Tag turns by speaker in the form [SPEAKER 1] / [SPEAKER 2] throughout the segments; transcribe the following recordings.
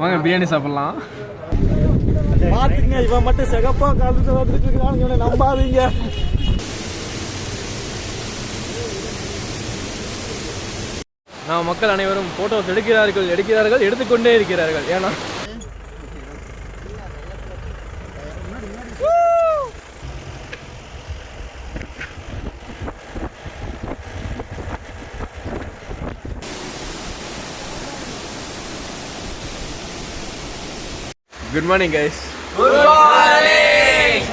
[SPEAKER 1] வாங்க பிரியாணி சாப்பிடலாம்.
[SPEAKER 2] பாத்துங்க, இவன் மட்டும் சிகப்பா கலந்து வந்துட்டு இருக்கான், இவனை நம்பாதீங்க.
[SPEAKER 1] நாம் மக்கள் அனைவரும் போட்டோஸ் எடுக்கிறார்கள் எடுத்துக்கொண்டே இருக்கிறார்கள். ஏன்னா Good morning, guys.
[SPEAKER 3] Good morning.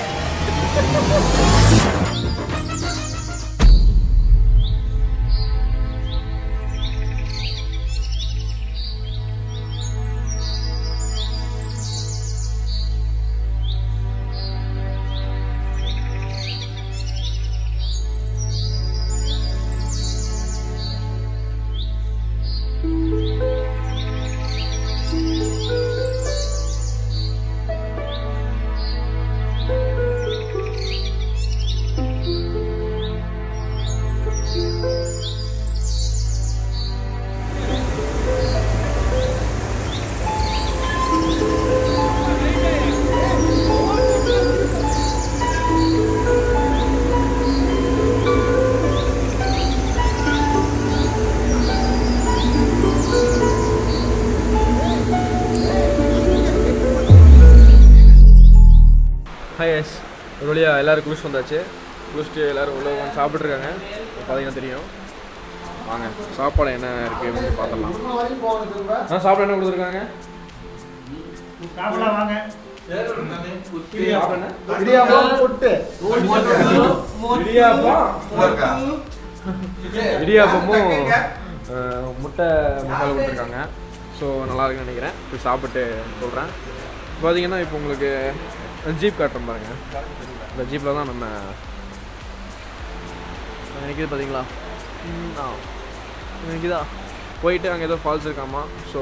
[SPEAKER 1] Hi எஸ், ஒரு வழியாக எல்லோரும் குளிச்சு வந்தாச்சு. குளிச்சுட்டு எல்லோரும் உள்ள உட்காந்து சாப்பிட்ருக்காங்க. பார்த்தீங்கன்னா தெரியும். வாங்க சாப்பாடு என்ன இருக்குது அப்படின்னு பார்த்துடலாம். சாப்பாடு என்ன கொடுத்துருக்காங்க? இடியாப்பமும் முட்டை மசாலா கொடுத்துருக்காங்க. ஸோ நல்லா இருக்குன்னு நினைக்கிறேன். போய் சாப்பிட்டு சொல்கிறேன். பார்த்தீங்கன்னா இப்போ உங்களுக்கு ஜீப் காட்டுறோம் பாருங்க. இந்த ஜீப்பில் தான் நம்ம நினைக்கிது பார்த்தீங்களா? நினைக்குதா போயிட்டு அங்கே ஏதோ ஃபால்ஸ் இருக்காமா. ஸோ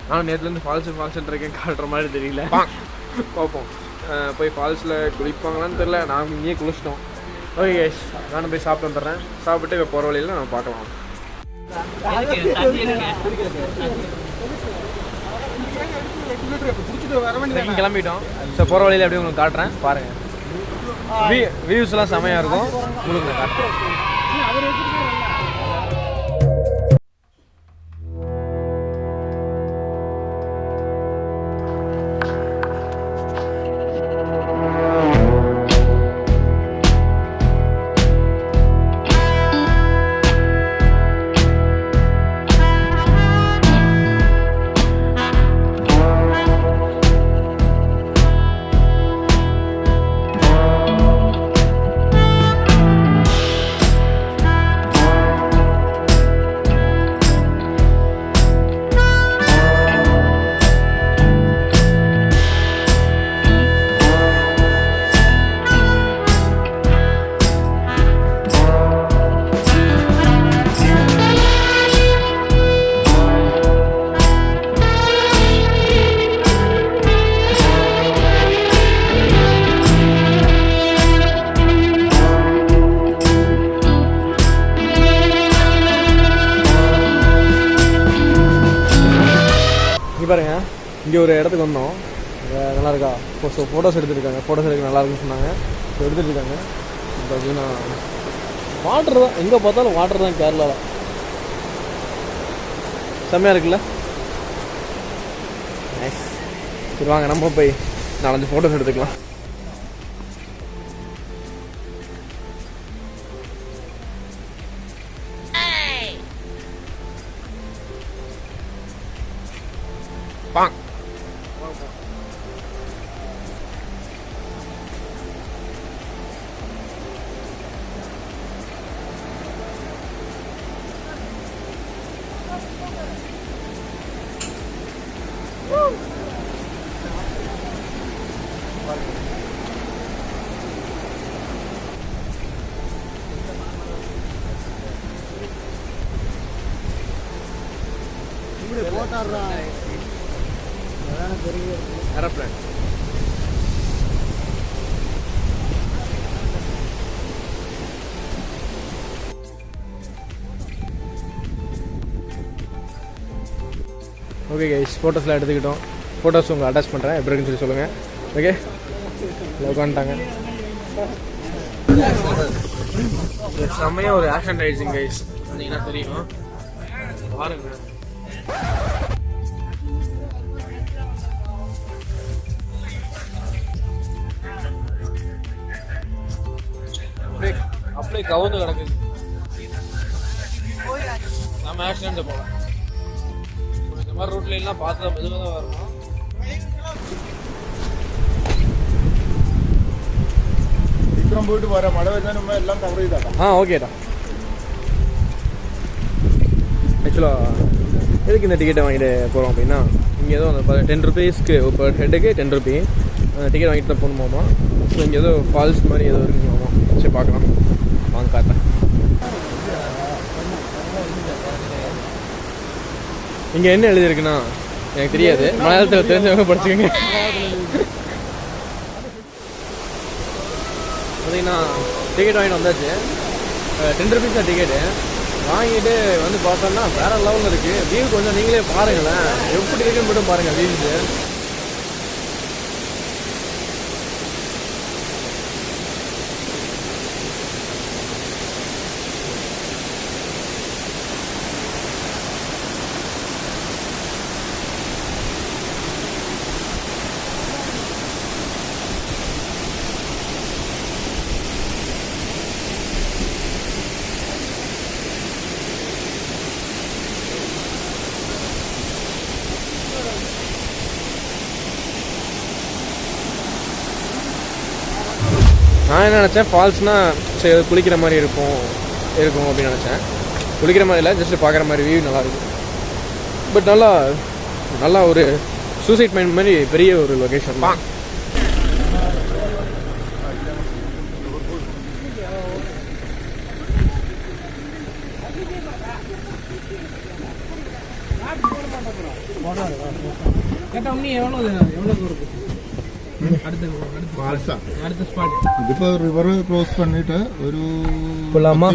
[SPEAKER 1] நானும் நேற்றுலேருந்து ஃபால்ஸ் இருக்கேன், காட்டுற மாதிரி தெரியல. பார்ப்போம். போய் ஃபால்ஸில் குளிப்பாங்களான்னு தெரில. நாங்கள் இங்கேயே குளிச்சிட்டோம். ஓகே கைஸ், நானும் போய் சாப்பிட்டு வந்துடுறேன். சாப்பிட்டு இப்போ போகிற வழியில் நம்ம பார்க்கலாம். கிளம்பிட்டோம். ஸோ போகிற வழியில் எப்படி உங்களுக்கு காட்டுறேன் பாருங்கள். வியூஸ்லாம் செமையாக இருக்கும். உங்களுக்கு நான் காட்டுறேன். பாருங்க, இங்கே ஒரு இடத்துக்கு வந்தோம். நல்லா இருக்கா? ஸோ ஃபோட்டோஸ் எடுத்துருக்காங்க. ஃபோட்டோஸ் எடுக்க நல்லா இருக்குன்னு சொன்னாங்க. ஸோ எடுத்துகிட்ருக்காங்க. பார்த்தீங்கன்னா வாட்டர் தான், எங்கே பார்த்தாலும் வாட்டர் தான். கேரளாவில் செம்மையாக இருக்குல்ல? நைஸ். சரி வாங்க நம்ம போய் 4-5 ஃபோட்டோஸ் எடுத்துக்கலாம். ஏரோப்ளேன் ஓகே கைஸ், ஃபோட்டோஸ்லாம் எடுத்துக்கிட்டோம். ஃபோட்டோஸ் உங்கள் அட்டாச் பண்ணுறேன், எப்படி இருக்குன்னு சொல்லி சொல்லுங்கள். ஓகே, உட்காந்துட்டாங்க. செம்மையாக ஒரு ஆக்ஷன் ரைட்ஸிங் கைஸ், வந்தீங்கன்னா தெரியும். பாருங்க, அப்படியே கவுந்து கிடக்குது. நம்ம ஆக்சிடென்ட் போகலாம். இந்த மாதிரி ரூட்ல எல்லாம் பார்த்து மெதுவாக தான் வரணும்.
[SPEAKER 2] விக்ரம் போயிட்டு வர மழை வந்தாலும் எல்லாம் கவர் செய்தாடா.
[SPEAKER 1] ஓகேடா. ஆக்சுவலாக எதுக்கு இந்த டிக்கெட்டை வாங்கிட்டு போகிறோம் அப்படின்னா, இங்கே ஏதோ அந்த 10 rupeesக்கு பர் ஹெட்டுக்கு 10 rupee டிக்கெட் வாங்கிட்டு தான் போகணுமாமா. ஸோ இங்கே ஏதோ ஃபால்ஸ் மாதிரி ஏதோ இருக்குமாமா. சரி பார்க்கலாம், வாங்க காட்டுறேன். இங்கே என்ன எழுதியிருக்குன்னா எனக்கு தெரியாது, மலையாளத்தில் தெரிஞ்சவங்க படிச்சுக்கோங்க. பார்த்தீங்கன்னா டிக்கெட் வாங்கிட்டு வந்தாச்சு. 10 rupees தான் டிக்கெட்டு. வாங்கிட்டு வந்து பார்த்தோம்னா வேறு லெவலில் இருக்குது. வியூ கொஞ்சம் நீங்களே பாருங்களேன், எப்படி இருக்குன்னு மட்டும் பாருங்கள் வியூஸு. நான் என்ன நினச்சேன், ஃபால்ஸ்னால் சரி குளிக்கிற மாதிரி இருக்கும் அப்படின்னு நினச்சேன். குளிக்கிற மாதிரி இல்லை, ஜஸ்ட்டு பார்க்குற மாதிரி வியூ நல்லாயிருக்கும். பட் நல்லா ஒரு சூசைட் மைண்ட் மாதிரி பெரிய ஒரு லொக்கேஷன் தான்.
[SPEAKER 2] ഇതിപ്പോ റിവർ ക്രോസ് പണിട്ട് ഒരു
[SPEAKER 1] പോലാമാ.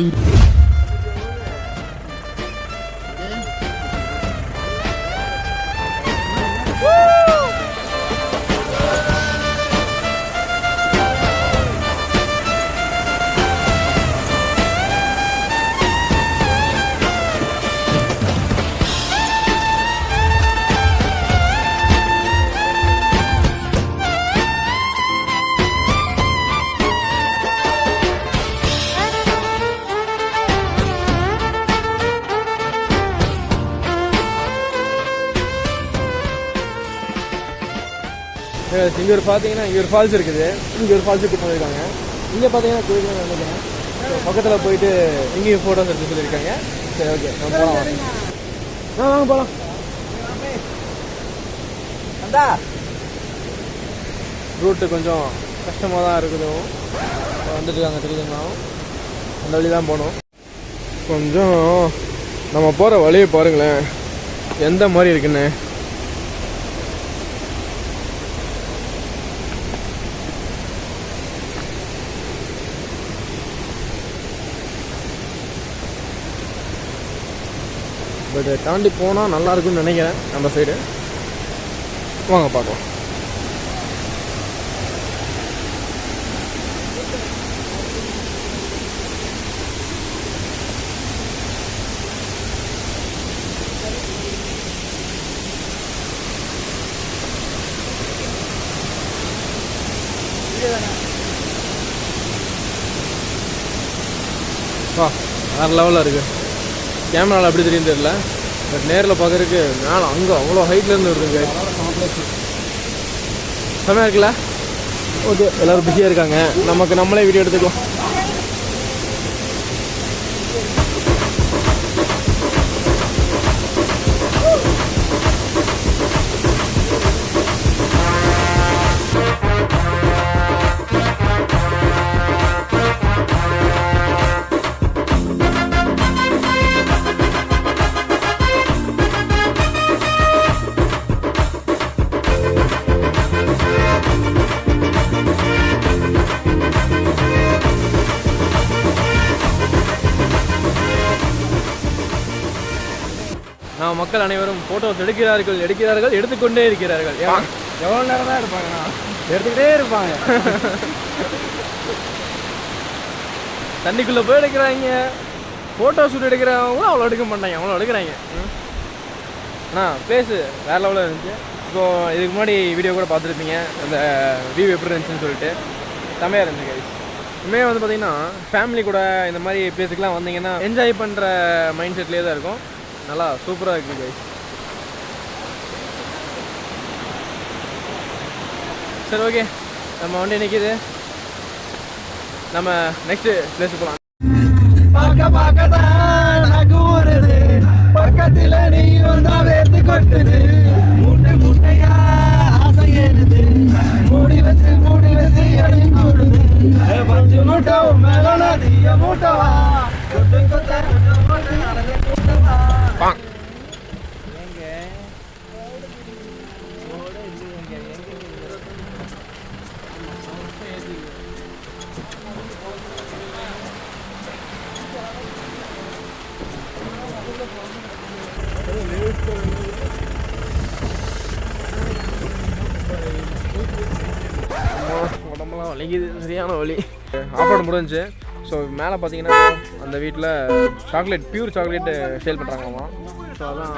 [SPEAKER 1] இங்கே ஒரு பார்த்தீங்கன்னா இங்கே ஒரு ஃபால்ஸ் இருக்குது. இங்கே ஒரு ஃபால்ஸுக்கு போயிருக்காங்க. இங்கே பார்த்தீங்கன்னா குளிக்கலாம் நினைக்கிறேன். பக்கத்தில் போயிட்டு இங்கேயும் ஃபோட்டோஸ் எடுத்து சொல்லியிருக்காங்க. சரி ஓகே, நம்ம போகலாம். வாங்க போகலாம். ரூட்டு கொஞ்சம் கஷ்டமாக தான் இருக்குது. வந்துட்டு அங்கே தெரியுதுங்களா, அந்த வழி தான் போகணும். கொஞ்சம் நம்ம போகிற வழியை பாருங்களேன் எந்த மாதிரி இருக்குன்னு. பட் தாண்டி போனால் நல்லா இருக்குன்னு நினைக்கிறேன் அந்த சைடு. வாங்க பார்க்கலாம். வா, வேறு லெவலில் இருக்குது. கேமராவில் அப்படி தெரியும் தெரியல, பட் நேரில் பார்க்குறதுக்கு மேலே அங்கே அவ்வளோ ஹைட்லேருந்து இருக்குங்க. செம்மையாக இருக்குல்ல? ஓகே, எல்லோரும் பிஸியாக இருக்காங்க, நம்மளே வீடியோ எடுத்துக்கலாம். மக்கள் அனைவரும் ஃபோட்டோஸ் எடுக்கிறார்கள் எடுத்துக்கொண்டே இருக்கிறார்கள்.
[SPEAKER 2] எவ்வளோ நேரம் தான் எடுப்பாங்கண்ணா? எடுத்துக்கிட்டே இருப்பாங்க.
[SPEAKER 1] தண்ணிக்குள்ளே போய் எடுக்கிறாங்க, ஃபோட்டோ ஷூட் எடுக்கிறவங்களும் அவ்வளோ எடுக்க மாட்டாங்க, அவ்வளோ எடுக்கிறாங்க. பிளேஸு வேறு லெவலில் இருந்துச்சு. இப்போது இதுக்கு முன்னாடி வீடியோ கூட பார்த்துருப்பீங்க, அந்த வியூ எப்படி இருந்துச்சுன்னு சொல்லிட்டு. செம்மையாக இருந்துச்சு கைஸ். இனிமேல் வந்து பார்த்திங்கன்னா ஃபேமிலி கூட இந்த மாதிரி பிளேஸுக்கெலாம் வந்தீங்கன்னா என்ஜாய் பண்ணுற மைண்ட் செட்லேயே தான் இருக்கும். நல்லா சூப்பராக இருக்குது கைஸ். சரி, ஓகே, நம்ம வண்டி நிற்கிது, நம்ம நெக்ஸ்ட்டு பிளேஸுக்கு போகலாம்.
[SPEAKER 2] பக்கத்துல நீ வந்தா வேர்த்து கொட்டுது, மூட்டை மூட்டையா ஆசை ஏறுது, மூடி வச்சு எடை கூடுது, பஞ்சு மூட்டை மேல நதிய மூட்டவா, கொட்டு கொத்த மூட்டை நடந்து கூட்டவா.
[SPEAKER 1] உடம்புலாம் வலிக்குது, சரியான வலி. ஆஃபர் முடிஞ்சு. ஸோ மேலே பார்த்தீங்கன்னா அந்த வீட்டில் சாக்லேட், பியூர் சாக்லேட்டு சேல் பண்ணுறாங்களாமா. ஸோ அதான்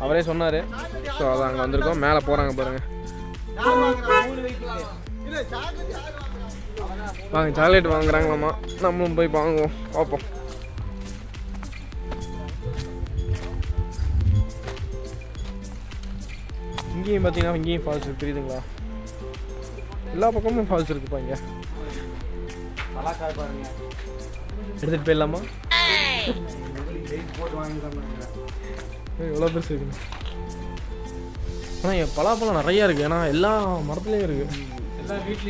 [SPEAKER 1] அவரே சொன்னார். ஸோ அதான் அங்கே வந்திருக்கோம். மேலே போகிறாங்க பாருங்கள். வாங்க, சாக்லேட் வாங்குறாங்களாமா. நம்மளும் போய் வாங்குவோம், பார்ப்போம். இங்கேயும் பார்த்தீங்கன்னா இங்கேயும் ஃபால்ஸ் இருக்குது, தெரியுதுங்களா? எல்லா பக்கமும் ஃபால்ஸ் இருக்குப்பா. இங்கே எடுத்துகிட்டு போயிடலாமா? எவ்வளோ பெருசு இருக்குங்க. ஆனால் என் பலாப்பழம் நிறையா இருக்குது, ஏன்னா எல்லா மரத்துலேயும் இருக்குது.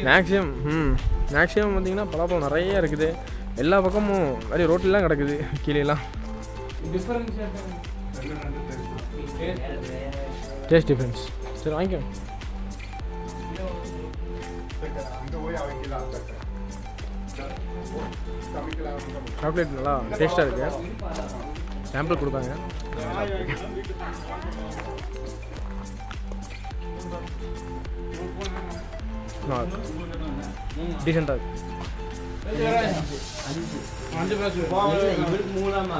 [SPEAKER 1] மேக்ஸிமம் பார்த்தீங்கன்னா பலாப்பழம் நிறையா இருக்குது. எல்லா பக்கமும் நிறைய ரோட்லாம் கிடக்குது, கீழேலாம். Taste difference. சரி, வாங்கிக்கோ. சாக்லேட் நல்லா டேஸ்ட்டாக இருக்கு. சாம்பிள் கொடுப்பாங்க. டீசெண்டாக இருக்கு.
[SPEAKER 2] இவருக்கு மூணாமா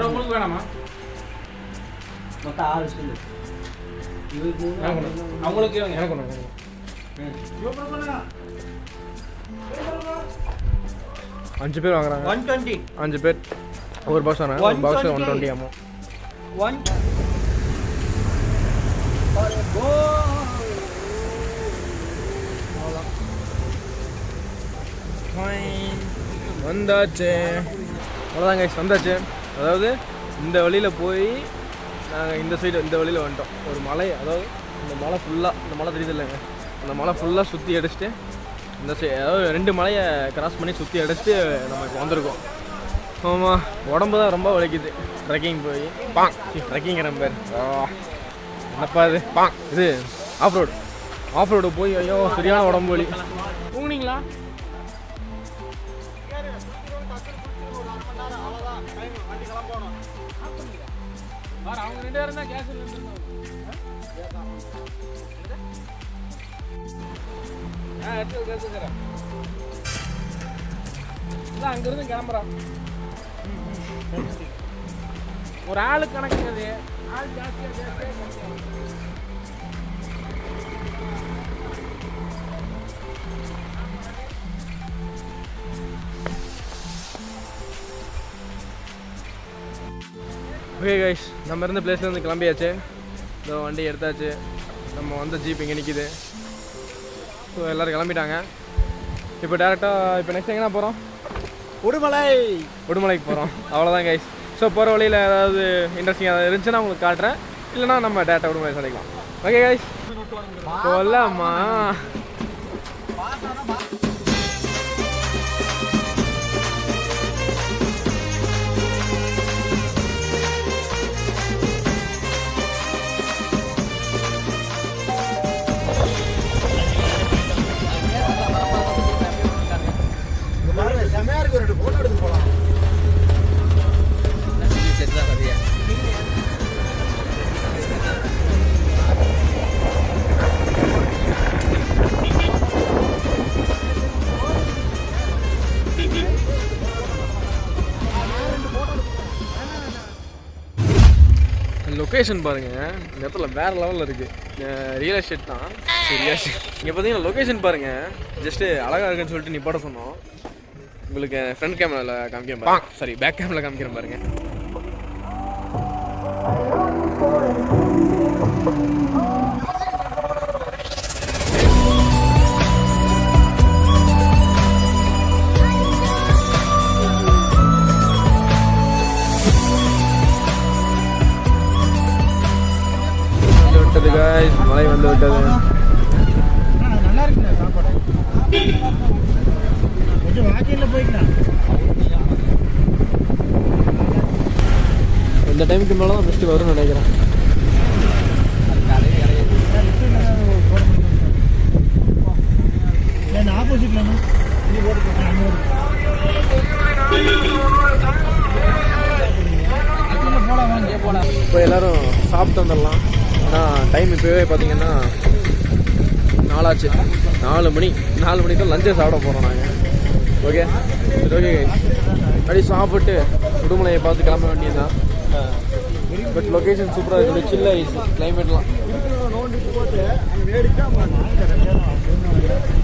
[SPEAKER 2] உங்களுக்கு வேணாமா? மொத்தம் 6 சொல்லு. இவருக்கு அவங்களுக்கு எனக்கு ஒன்று.
[SPEAKER 1] 5 பேர் வாங்குறாங்க.
[SPEAKER 2] 120.
[SPEAKER 1] 5 பேர் ஒரு பாக்ஸ் வாங்க. ஒரு பாக்ஸ் 120 ஆமாம். வந்தாச்சு, அவ்வளோதான் கைஸ், வந்தாச்சு. அதாவது இந்த வழியில் போய் நாங்கள் இந்த சைடு இந்த வழியில் வந்துட்டோம். ஒரு மலை, அதாவது இந்த மலை ஃபுல்லாக, இந்த மலை தெரியுது இல்லைங்க, அந்த மலை ஃபுல்லாக சுற்றி அடிச்சுட்டு இந்த அதாவது 2 மலையை கிராஸ் பண்ணி சுற்றி அடிச்சுட்டு நம்ம இப்போ வந்திருக்கோம். ஆமாம், உடம்பு தான் ரொம்ப வலிக்குது. ட்ரெக்கிங் போய் ட்ரெக்கிங் பேர் என்னப்பா இது இது ஆஃப் ரோடு போய் ஐயோ சரியான உடம்பு வலி. தூங்குனீங்களா? அவங்க 2 பேரும் தான் கேஸ் எடுத்துக்கிறேன். அங்கிருந்து கிளம்புறான். ஒரு ஆளு கணக்குங்கிறது ஆள் ஜாஸ்தியாக ஓகே கைஸ், நம்ம இருந்த பிளேஸ்லேருந்து கிளம்பியாச்சு. இதோ வண்டி எடுத்தாச்சு. நம்ம வந்த ஜீப் இங்கே நிற்கிது. ஸோ எல்லோரும் கிளம்பிட்டாங்க. இப்போ டேரெக்டாக இப்போ நெக்ஸ்ட் எங்கே போகிறோம்? உடுமலைக்கு போகிறோம். அவ்வளோதான் கைஸ். ஸோ போகிற வழியில் ஏதாவது இன்ட்ரெஸ்டிங் ஏதாவது இருந்துச்சுன்னா உங்களுக்கு காட்டுறேன், இல்லைனா நம்ம டேரெக்டாக உடுமலை சந்திக்கலாம். ஓகே கைஸ், போகலாமா? லொக்கேஷன் பாருங்கள், இந்த இடத்துல வேறு லெவலில் இருக்குது. ரியல் எஸ்டேட் தான். சரி ரியல் எஸ்டேட். இங்கே பார்த்தீங்கன்னா லொக்கேஷன் பாருங்கள், ஜஸ்ட்டு அழகாக இருக்குன்னு சொல்லிட்டு நீ போட சொன்னோம். உங்களுக்கு ஃப்ரண்ட் கேமராவில் காமிக்கிறேன் பாருங்க, சாரி பேக் கேமராவில் காமிக்கிறேன் பாருங்கள். மழை வந்து விட்டது.
[SPEAKER 2] நல்லா இருக்குண்ணா சாப்பாடு. கொஞ்சம் வாக்கியில் போய்க்கலாம்.
[SPEAKER 1] இந்த டைமுக்கு மேலே தான் பெஸ்ட்டு வரும்னு நினைக்கிறேன்.
[SPEAKER 2] ஆப்போசிட்ல
[SPEAKER 1] இப்போ எல்லோரும் சாப்பிட்டு வந்துடலாம். ஆனால் டைம் இப்போவே பார்த்தீங்கன்னா 4 ஆச்சு. 4 மணி தான் லஞ்சை சாப்பிட போகிறோம் நாங்கள். ஓகே சரி, ஓகே அப்படி சாப்பிட்டு உடுமலையை பார்த்து கிளம்ப வேண்டியதுதான். பட் லொக்கேஷன் சூப்பராக இருக்குது, சில் ஆகிடுச்சு கிளைமேட்லாம்.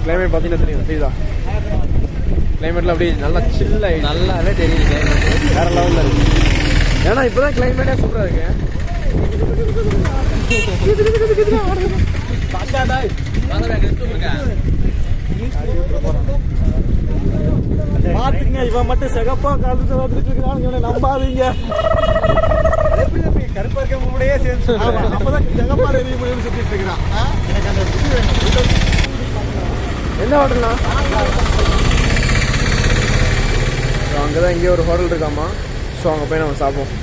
[SPEAKER 1] கிளைமேட் பார்த்தீங்கன்னா தெரியும், தெரியுதா? கிளைமேட்டில் அப்படியே நல்லா சில் ஆகி நல்லாவே தெரியுது. கிளைமேட் வேறு லெவலில் இருக்குது. ஏன்னா இப்போ தான் கிளைமேட்டே சூப்பராக இருக்கு.
[SPEAKER 2] பாத்துங்க, இவன் மட்டும் சிகப்பா கலந்து வந்துட்டு இருக்கான், இவனை நம்பாதீங்க. கருப்பா இருக்க முன்னாடியே சேர்ந்து அப்பதான் சிகப்பா ரெடி பண்ணி சுத்திட்டு இருக்கிறான். எனக்கு அந்த
[SPEAKER 1] என்ன ஹோட்டல்னா? அங்கே தான் இங்கே ஒரு ஹோட்டல் இருக்காமா. ஸோ அங்கே போய் நம்ம சாப்பிடுவோம்.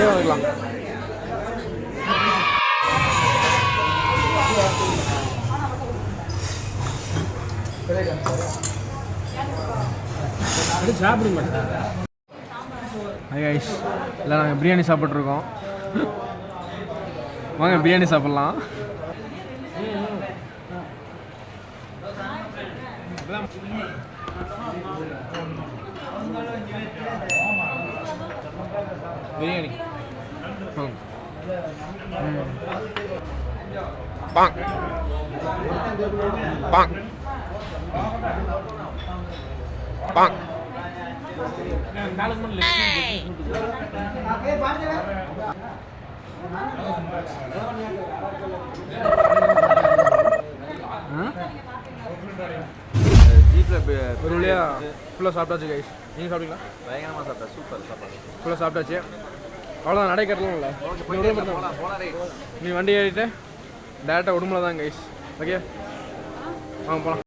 [SPEAKER 1] வாங்கிக்கலாம்.
[SPEAKER 2] சாப்பிட மாட்டேன்.
[SPEAKER 1] இல்லை நாங்கள் பிரியாணி சாப்பிட்ருக்கோம். வாங்க பிரியாணி சாப்பிட்லாம். பிரியாணி பாங் பாங் பாங். ஒரு வழியா ஃபுல்லாக சாப்பிட்டாச்சு கைஸ். நீங்கள் சாப்பிட்டீங்களா?
[SPEAKER 3] பயங்கரமாக சாப்பிட்டேன், சூப்பர் சாப்பாடு.
[SPEAKER 1] ஃபுல்லாக சாப்பிட்டாச்சு. அவ்வளோதான், நடை கட்டலாம் இல்லை. நீ வண்டி ஏறிட்டு டேரெக்டாக உடுமலை தான் கைஸ். ஓகே வாங்க போகலாம்.